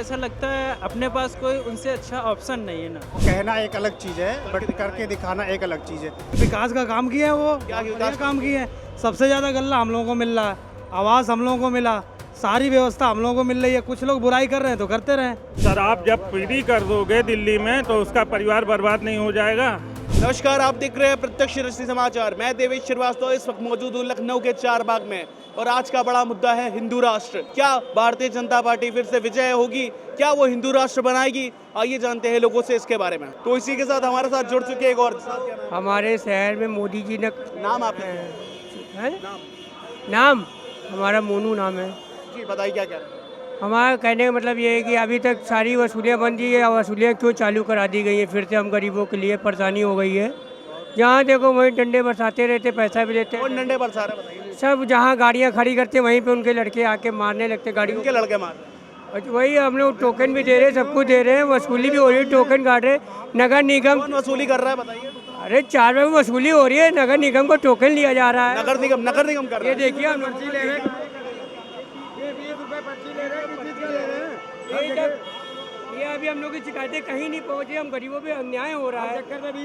ऐसा लगता है अपने पास कोई उनसे अच्छा ऑप्शन नहीं है ना। कहना एक अलग चीज़ है बट करके दिखाना एक अलग चीज़ है। विकास का काम किया है वो, क्या बढ़िया काम किया है। सबसे ज़्यादा गल्ला हम लोगों को मिल रहा है, आवास हम लोगों को मिला, सारी व्यवस्था हम लोगों को मिल रही है। कुछ लोग बुराई कर रहे हैं तो करते रहें। सर आप जब फ्री कर दोगे दिल्ली में तो उसका परिवार बर्बाद नहीं हो जाएगा। नमस्कार, आप देख रहे हैं प्रत्यक्ष दृष्टि समाचार। मैं देवेश श्रीवास्तव इस वक्त मौजूद हूँ लखनऊ के चारबाग में और आज का बड़ा मुद्दा है हिंदू राष्ट्र। क्या भारतीय जनता पार्टी फिर से विजय होगी? क्या वो हिंदू राष्ट्र बनाएगी? आइए जानते हैं लोगों से इसके बारे में। तो इसी के साथ हमारे साथ जुड़ चुके एक और हमारे शहर में मोदी जी ने नाम आपने है? नाम हमारा मोनू नाम है जी, बताइए क्या क्या। हमारा कहने का मतलब ये है कि अभी तक सारी वसूलियाँ बंद थी, ये वसूलियाँ क्यों चालू करा दी गई हैं? फिर से हम गरीबों के लिए परेशानी हो गई है। जहाँ देखो वहीं डंडे बरसाते रहते, पैसा भी लेते कौन डंडे बरसा रहे बताइए। सब। जहाँ गाड़ियाँ खड़ी करते वहीं पे उनके लड़के आके मारने लगते गाड़ियों उनके लड़के मार के। वही हम लोग टोकन भी दे रहे हैं, सब कुछ दे रहे हैं, वसूली भी हो रही है, टोकन काट रहे। नगर निगम, कौन वसूली कर रहा है बताइए। अरे 4 में वसूली हो रही है, नगर निगम को टोकन लिया जा रहा है। नगर निगम कर रहा ये है। देखिए हम पर्ची ले रहे हैं, ये अभी हम लोग की शिकायतें कहीं नहीं पहुंची। हम गरीबों पे अन्याय हो रहा है।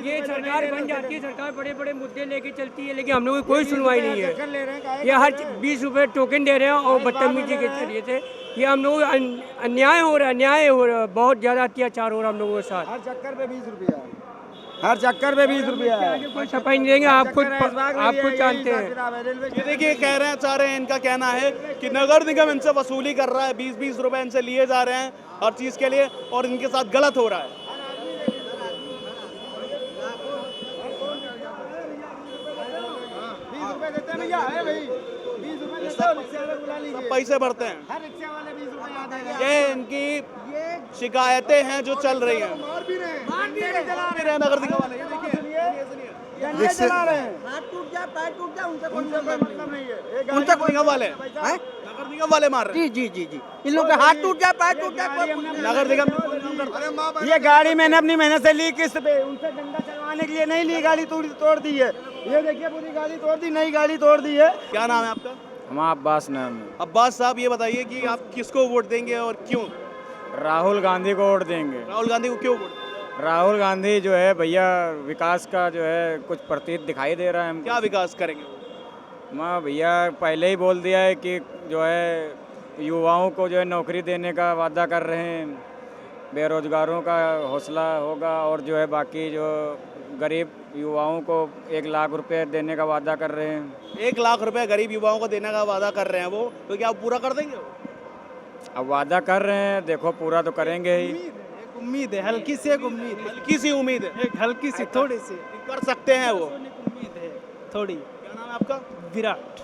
ये सरकार बन जाती है, सरकार बड़े बड़े मुद्दे लेके चलती है, लेकिन हम लोगों की कोई सुनवाई नहीं है। ये हर 20 रुपए टोकन दे रहे हैं और बदतमीजी के जरिए से ये हम लोग अन्याय हो रहा है, अन्याय हो रहा है। बहुत ज़्यादा अत्याचार हो रहा है हम लोगों के साथ। हर चक्कर पे 20 रुपया, हर चक्कर पे 20 रुपया है। कोई सफाई नहीं देंगे, आप खुद जानते हैं। ये देखिए चाह रहे हैं, इनका कहना है कि नगर निगम इनसे वसूली कर रहा है, 20-20 रुपए इनसे लिए जा रहे हैं हर चीज के लिए और इनके साथ गलत हो रहा है। सब पैसे भरते हैं। ये इनकी शिकायतें हैं जो चल रही हैं। नगर निगम वाले ये देखिए चला रहे हैं। हाथ टूट जाए, पैर टूट जाए, उनसे कोई मतलब नहीं है। उनसे कोई निगम वाले नगर निगम वाले मार रहे हैं। जी जी जी, इन लोगों के हाथ टूट जाए, पैर टूट जाए, नगर निगम ये गाड़ी मैंने अपनी मेहनत से ली किस्त पे, उनसे डंडा चलवाने के लिए नहीं ली, गाड़ी तोड़ दी है। ये देखिए पूरी गाड़ी तोड़ दी, नई गाड़ी तोड़ दी है। क्या नाम है आपका? हमारा अब्बास नाम है। अब्बास साहब, ये बताइए कि आप किसको वोट देंगे और क्यों? राहुल गांधी को वोट देंगे। राहुल गांधी को क्यों वोट? राहुल गांधी जो है भैया विकास का जो है कुछ प्रतीत दिखाई दे रहा है हमको। क्या विकास करेंगे? माँ भैया पहले ही बोल दिया है कि जो है युवाओं को जो है नौकरी देने का वादा कर रहे हैं, बेरोजगारों का हौसला होगा और जो है बाकी जो गरीब युवाओं को 1 लाख रुपए देने का वादा कर रहे हैं। 1 लाख रुपए गरीब युवाओं को देने का वादा कर रहे हैं वो, तो क्या आप पूरा कर देंगे? अब वादा कर रहे हैं, देखो पूरा तो करेंगे ही। उम्मीद है, हल्की सी एक उम्मीद है, हल्की सी उम्मीद है, एक हल्की सी थोड़ी सी कर सकते हैं वो। उम्मीद है थोड़ी। क्या नाम है आपका? विराट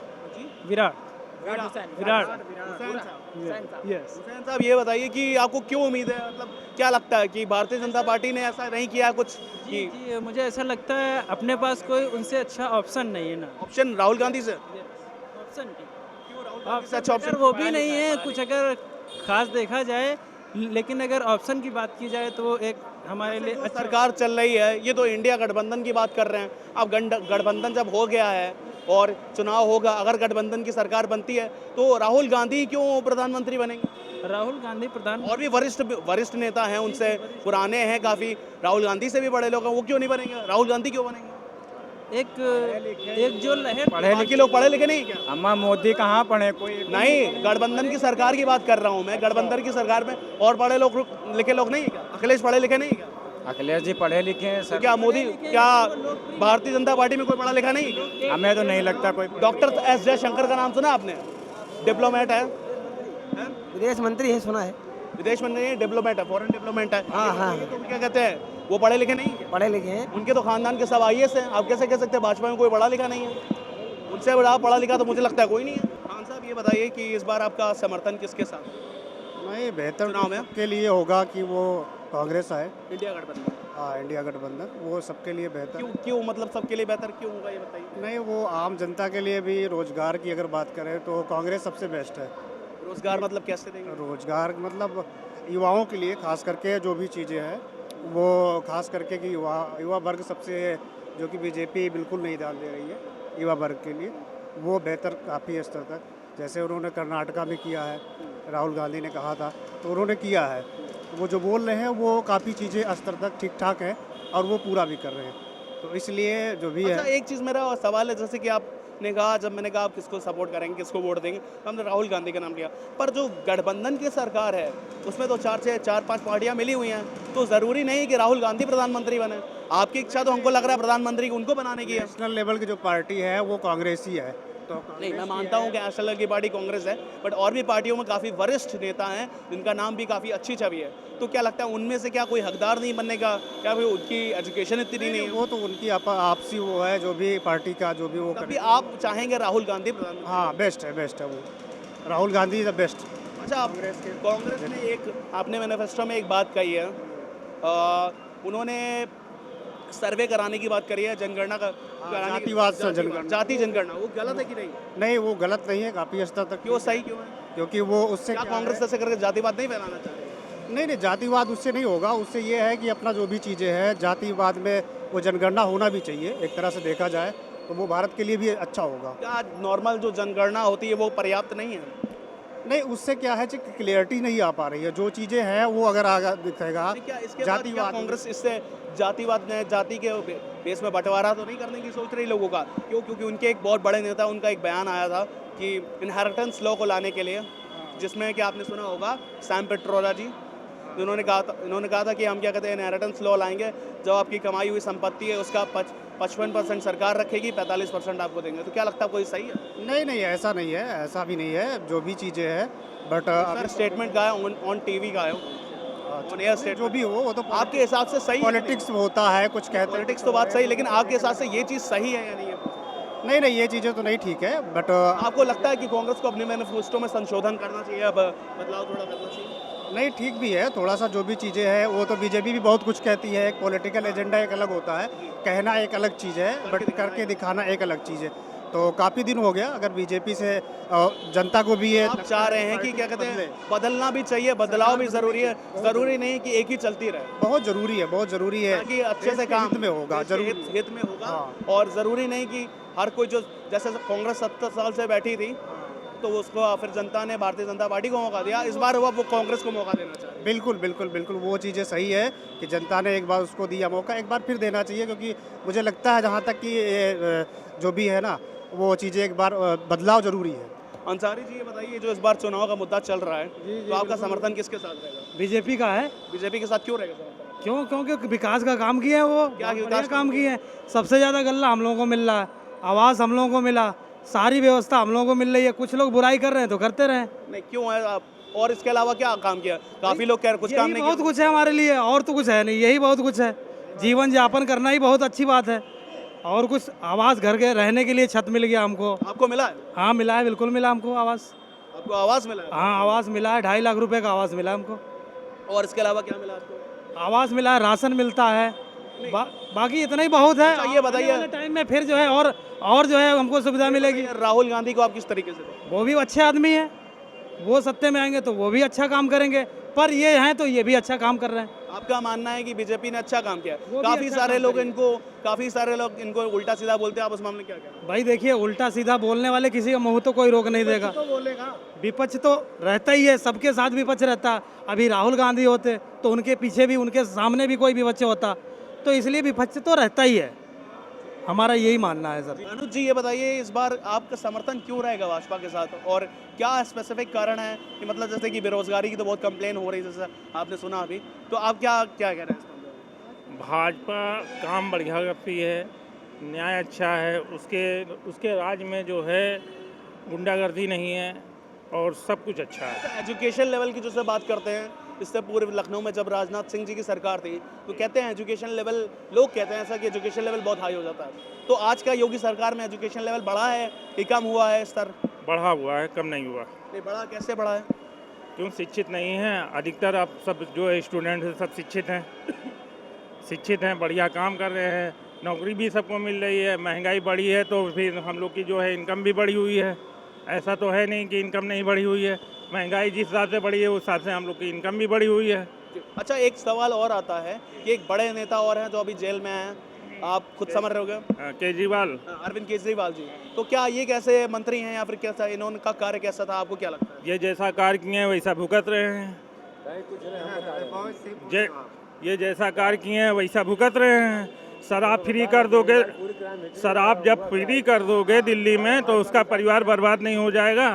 यस। हुसैन साहब, ये बताइए कि आपको क्यों उम्मीद है? मतलब क्या लगता है कि भारतीय जनता पार्टी ने ऐसा नहीं किया कुछ कि जी, मुझे ऐसा लगता है अपने पास कोई उनसे अच्छा ऑप्शन नहीं है ना। ऑप्शन राहुल गांधी से? ऑप्शन क्यों राहुल गांधी से अच्छा ऑप्शन ऑप्शन? वो भी नहीं है कुछ अगर खास देखा जाए, लेकिन अगर ऑप्शन की बात की जाए तो वो एक हमारे लिए जो अच्छा सरकार चल रही है, ये तो इंडिया गठबंधन की बात कर रहे हैं। अब गठबंधन जब हो गया है और चुनाव होगा, अगर गठबंधन की सरकार बनती है तो राहुल गांधी क्यों प्रधानमंत्री बनेंगे? राहुल गांधी प्रधान और भी वरिष्ठ नेता हैं, उनसे पुराने हैं काफ़ी, राहुल गांधी से भी बड़े लोग हैं, वो क्यों नहीं बनेंगे? राहुल गांधी क्यों बनेंगे? एक जो लहर बाकी लोग पढ़े लिखे नहीं क्या? अम्मा मोदी कहाँ पढ़े? कोई नहीं, गठबंधन की सरकार की बात कर रहा हूँ मैं। गठबंधन की सरकार में और पढ़े लिखे लोग नहीं क्या? अखिलेश पढ़े लिखे नहीं क्या? अखिलेश जी पढ़े लिखे हैं तो सर। क्या मोदी, क्या भारतीय जनता पार्टी में कोई पढ़ा लिखा नहीं क्या? हमें तो नहीं लगता कोई। डॉक्टर एस जयशंकर का नाम सुना आपने? डिप्लोमेट है, विदेश मंत्री है, सुना है। विदेश मंत्री है, डिप्लोमेट है, फॉरेन डिप्लोमेट है। हाँ। तो क्या कहते हैं, वो पढ़े लिखे नहीं क्या? पढ़े लिखे हैं। उनके तो खानदान के सब IAS हैं। आप कैसे कह सकते हैं भाजपा में कोई पढ़ा लिखा नहीं है? उनसे बड़ा पढ़ा लिखा तो मुझे लगता है कोई नहीं है। खान साहब, ये बताइए कि इस बार आपका समर्थन किसके साथ? नहीं, बेहतर चुनाव में के लिए होगा कि वो कांग्रेस आए। इंडिया गठबंधन। हाँ, इंडिया गठबंधन वो सबके लिए बेहतर। क्यों मतलब सबके लिए बेहतर क्यों होगा, ये बताइए। नहीं, वो आम जनता के लिए भी रोजगार की अगर बात करें तो कांग्रेस सबसे बेस्ट है। रोजगार मतलब कैसे देंगे? रोजगार मतलब युवाओं के लिए खास करके जो भी चीज़ें हैं वो खास करके कि युवा वर्ग सबसे, जो कि बीजेपी बिल्कुल नहीं ध्यान दे रही है युवा वर्ग के लिए, वो बेहतर काफ़ी स्तर तक। जैसे उन्होंने कर्नाटका में किया है, राहुल गांधी ने कहा था, तो उन्होंने किया है। वो जो बोल रहे हैं वो काफ़ी चीज़ें स्तर तक ठीक ठाक है और वो पूरा भी कर रहे हैं, तो इसलिए जो भी अच्छा, है। एक चीज़ मेरा सवाल है, जैसे कि आपने कहा, जब मैंने कहा आप किसको सपोर्ट करेंगे, किसको वोट देंगे, तो हमने राहुल गांधी का नाम लिया, पर जो गठबंधन की सरकार है उसमें तो चार पांच पार्टियां मिली हुई हैं, तो ज़रूरी नहीं कि राहुल गांधी प्रधानमंत्री बने। आपकी इच्छा तो हमको लग रहा है प्रधानमंत्री उनको बनाने की है। नेशनल लेवल की जो पार्टी है वो कांग्रेस ही है, तो नहीं, मैं मानता हूँ कि नेशनल लेवल की पार्टी कांग्रेस है, बट और भी पार्टियों में काफ़ी वरिष्ठ नेता हैं जिनका नाम भी काफ़ी अच्छी छवि है, तो क्या लगता है उनमें से क्या कोई हकदार नहीं बनने का, क्या कोई उनकी एजुकेशन इतनी नहीं है? वो तो उनकी आपसी वो है, जो भी पार्टी का जो भी वो तभी करे। आप चाहेंगे राहुल गांधी प्रधानमंत्री? हाँ, बेस्ट है वो, Rahul Gandhi is the best. अच्छा, कांग्रेस ने एक, आपने मैनिफेस्टो में एक बात कही है, उन्होंने सर्वे कराने की बात करी है, जनगणना का कराने की- जातिवाद से जनगणना। जाति जनगणना, वो गलत है कि नहीं? नहीं, वो गलत नहीं है, काफ़ी स्तर तक क्यों सही क्यों है? क्योंकि वो उससे क्या क्या कांग्रेस है? ऐसे करके जातिवाद नहीं फैलाना चाह रही? नहीं, जातिवाद उससे नहीं होगा, उससे ये है कि अपना जो भी चीज़ें हैं जातिवाद में वो जनगणना होना भी चाहिए, एक तरह से देखा जाए तो वो भारत के लिए भी अच्छा होगा। क्या नॉर्मल जो जनगणना होती है वो पर्याप्त नहीं है? नहीं, उससे क्या है कि क्लियरिटी नहीं आ पा रही है, जो चीज़ें हैं वो अगर आगे दिखेगा। क्या इसके बाद क्या कांग्रेस इससे जातिवाद में, जाति के बेस में बंटवारा तो नहीं करने की सोच रही लोगों का? क्यों? क्योंकि उनके एक बहुत बड़े नेता, उनका एक बयान आया था कि इनहेरिटेंस लॉ को लाने के लिए, जिसमें कि आपने सुना होगा सैम पेट्रोला जी, इन्होंने कहा था कि हम क्या कहते हैं इनहेरिटेंस लॉ लाएंगे, जो आपकी कमाई हुई संपत्ति है उसका 55% सरकार रखेगी, 45% आपको देंगे। तो क्या लगता है कोई सही है? नहीं, ऐसा नहीं है, ऐसा भी नहीं है, जो भी चीज़ें हैं बट सर स्टेटमेंट का है, ऑन टीवी का है, ऑन एयर स्टेटमेंट, जो भी हो वो तो आपके हिसाब से सही है? पॉलिटिक्स होता है, कुछ कहते हैं। पॉलिटिक्स तो बात सही, लेकिन आपके हिसाब से ये चीज़ सही है या नहीं है? नहीं, ये चीज़ें तो नहीं ठीक है, बट आपको लगता है कि कांग्रेस को अपने मैनिफेस्टो में संशोधन करना चाहिए, अब बदलाव थोड़ा करना चाहिए? नहीं, ठीक भी है थोड़ा सा, जो भी चीज़ें हैं वो तो बीजेपी भी बहुत कुछ कहती है, एक पॉलिटिकल एजेंडा एक अलग होता है, कहना एक अलग चीज़ है बट करके दिखाना एक अलग चीज़ है। तो काफ़ी दिन हो गया, अगर बीजेपी से जनता को भी ये आप चाह रहे हैं कि क्या कहते हैं बदलना भी चाहिए, बदलाव भी ज़रूरी है, ज़रूरी नहीं कि एक ही चलती रहे, बहुत ज़रूरी है, बहुत ज़रूरी है ताकि अच्छे से देश के काम हित में होगा, देश के जरूर हित में होगा। हाँ। और ज़रूरी नहीं कि हर कोई, जो जैसे कांग्रेस 70 साल से बैठी थी तो उसको फिर जनता ने भारतीय जनता पार्टी को मौका दिया, इस बार वो कांग्रेस को मौका देना चाहिए। बिल्कुल वो चीज़ें सही है कि जनता ने एक बार उसको दिया मौका, एक बार फिर देना चाहिए, क्योंकि मुझे लगता है जहाँ तक कि जो भी है ना वो चीज़ें एक बार बदलाव ज़रूरी है। अंसारी जी, ये बताइए, जो इस बार चुनाव का मुद्दा चल रहा है, तो आपका समर्थन किसके साथ रहेगा? बीजेपी का है। बीजेपी के साथ क्यों रहेगा समर्थन? क्यों? क्योंकि विकास का काम किया है, वो क्या बहुत विकास बढ़िया काम किए हैं। सबसे ज़्यादा गल्ला हम लोगों को मिल रहा है, आवास हम लोगों को मिला, सारी व्यवस्था हम लोगों को मिल रही है। कुछ लोग बुराई कर रहे हैं तो करते रहें। नहीं, क्यों है आप? और इसके अलावा क्या काम किया? काफ़ी लोग कह रहे कुछ काम यही नहीं बहुत किया। कुछ है हमारे लिए, और तो कुछ है नहीं, यही बहुत कुछ है। जीवन यापन करना ही बहुत अच्छी बात है। और कुछ आवास, घर के रहने के लिए छत मिल गया हमको। आपको मिला है? हाँ मिला है, बिल्कुल मिला हमको आवास। आपको आवास मिला है? हाँ आवास मिला है, 2.5 लाख रुपए का आवास मिला हमको। और इसके अलावा क्या मिला आपको? आवास मिला है, राशन मिलता है, बाकी इतना ही बहुत है। अच्छा, ये बताइए, आने वाले टाइम में फिर जो है और जो है हमको सुविधा मिलेगी। राहुल गांधी को आप किस तरीके से देखते वो भी अच्छे आदमी है, वो सत्ते में आएंगे तो वो भी अच्छा काम करेंगे, पर ये हैं तो ये भी अच्छा काम कर रहे हैं। हैं? आपका मानना है कि बीजेपी ने अच्छा काम किया? वो भी काफी अच्छा सारे काम लोग करेंगे। इनको उल्टा सीधा बोलते हैं, आप उस मामले में क्या कहें? भाई देखिए, उल्टा सीधा बोलने वाले किसी का मुंह तो कोई रोक नहीं देगा। तो बोलेगा, विपक्ष तो रहता ही है, सबके साथ विपक्ष रहता। अभी राहुल गांधी होते तो उनके पीछे भी, उनके सामने भी कोई विपक्ष होता, तो इसलिए विपक्ष तो रहता ही है। हमारा यही मानना है सर। अनुज जी, ये बताइए, इस बार आपका समर्थन क्यों रहेगा भाजपा के साथ, और क्या स्पेसिफिक कारण है कि मतलब जैसे कि बेरोजगारी की तो बहुत कंप्लेन हो रही है, जैसे आपने सुना अभी, तो आप क्या कह रहे हैं इस मामले में? भाजपा काम बढ़िया करती है, न्याय अच्छा है, उसके राज में जो है गुंडागर्दी नहीं है और सब कुछ अच्छा है। एजुकेशन लेवल की जैसे बात करते हैं, इससे पूर्व लखनऊ में जब राजनाथ सिंह जी की सरकार थी तो कहते हैं एजुकेशन लेवल, लोग कहते हैं ऐसा कि एजुकेशन लेवल बहुत हाई हो जाता है, तो आज का योगी सरकार में एजुकेशन लेवल बढ़ा है कि कम हुआ है स्तर? बढ़ा हुआ है, कम नहीं हुआ। नहीं बढ़ा, कैसे बढ़ा है? क्यों? शिक्षित नहीं है अधिकतर, आप सब जो स्टूडेंट हैं सब शिक्षित हैं, बढ़िया काम कर रहे हैं, नौकरी भी सबको मिल रही है, महंगाई बढ़ी है तो फिर हम लोग की जो है इनकम भी बढ़ी हुई है। ऐसा तो है नहीं कि इनकम नहीं बढ़ी हुई है, महंगाई जिस हिसाब से बढ़ी है उस हिसाब से हम लोग की इनकम भी बढ़ी हुई है। अच्छा, एक सवाल और आता है कि एक बड़े नेता और हैं जो अभी जेल में हैं, आप खुद समझ रहे होगे। केजरीवाल अरविंद केजरीवाल जी, तो क्या ये कैसे मंत्री हैं या फिर कैसा इन्होंने कार्य कैसा था, आपको क्या लगता है? ये जैसा कार्य किए हैं वैसा भुगत रहे हैं। ये जैसा कार्य किए हैं वैसा भुगत रहे हैं। शराब फ्री कर दोगे, शराब जब फ्री कर दोगे दिल्ली में तो उसका परिवार बर्बाद नहीं हो जाएगा।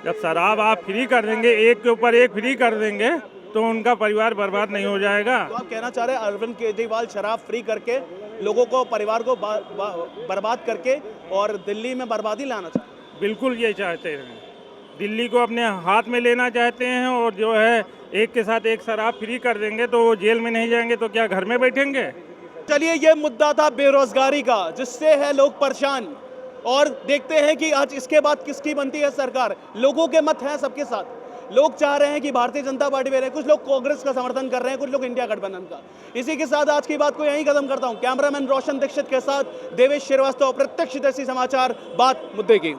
जब शराब आप फ्री कर देंगे, एक के ऊपर एक फ्री कर देंगे तो उनका परिवार बर्बाद नहीं हो जाएगा। तो आप कहना चाह रहे हैं अरविंद केजरीवाल शराब फ्री करके लोगों को, परिवार को बर्बाद करके और दिल्ली में बर्बादी लाना चाहते हैं? बिल्कुल ये चाहते हैं, दिल्ली को अपने हाथ में लेना चाहते हैं। और जो है एक के साथ एक शराब फ्री कर देंगे तो वो जेल में नहीं जाएंगे तो क्या घर में बैठेंगे। चलिए, ये मुद्दा था बेरोजगारी का, जिससे है लोग परेशान, और देखते हैं कि आज इसके बाद किसकी बनती है सरकार। लोगों के मत हैं सबके साथ। लोग चाह रहे हैं कि भारतीय जनता पार्टी में रहे, कुछ लोग कांग्रेस का समर्थन कर रहे हैं, कुछ लोग इंडिया गठबंधन का। इसी के साथ आज की बात को यहीं खत्म करता हूं। कैमरामैन रोशन दीक्षित के साथ देवेश श्रीवास्तव, प्रत्यक्षदर्शी समाचार, बात मुद्दे की।